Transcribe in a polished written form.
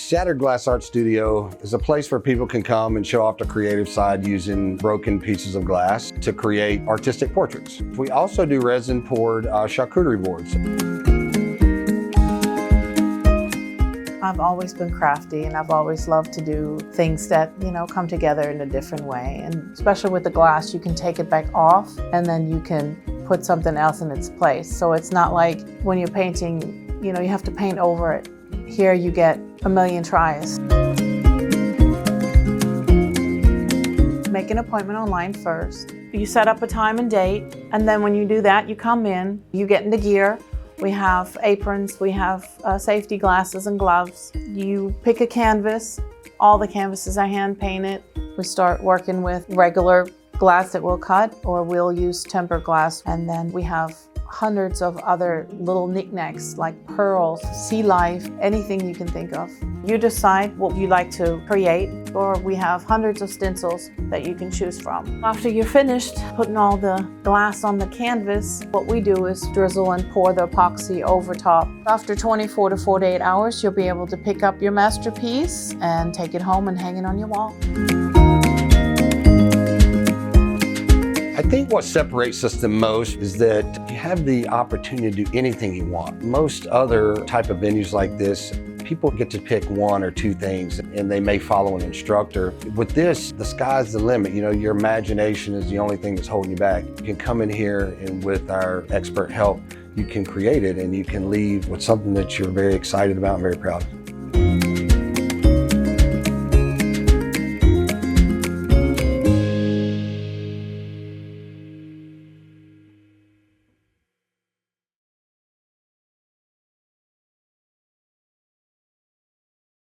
Shattered Glass Art Studio is a place where people can come and show off the creative side using broken pieces of glass to create artistic portraits. We also do resin poured charcuterie boards. I've always been crafty and I've always loved to do things that, come together in a different way. And especially with the glass, you can take it back off and then you can put something else in its place. So it's not like when you're painting, you have to paint over it. Here you get a million tries. Make an appointment online first. You set up a time and date, and then when you do that, you come in, you get into gear. We have aprons, we have safety glasses and gloves. You pick a canvas. All the canvases are hand painted. We start working with regular glass that we'll cut, or we'll use tempered glass. And then we have hundreds of other little knickknacks like pearls, sea life, anything you can think of. You decide what you like to create, or we have hundreds of stencils that you can choose from. After you're finished putting all the glass on the canvas, what we do is drizzle and pour the epoxy over top. After 24 to 48 hours, you'll be able to pick up your masterpiece and take it home and hang it on your wall. I think what separates us the most is that you have the opportunity to do anything you want. Most other type of venues like this, people get to pick one or two things and they may follow an instructor. With this, the sky's the limit. Your imagination is the only thing that's holding you back. You can come in here and with our expert help, you can create it and you can leave with something that you're very excited about and very proud of.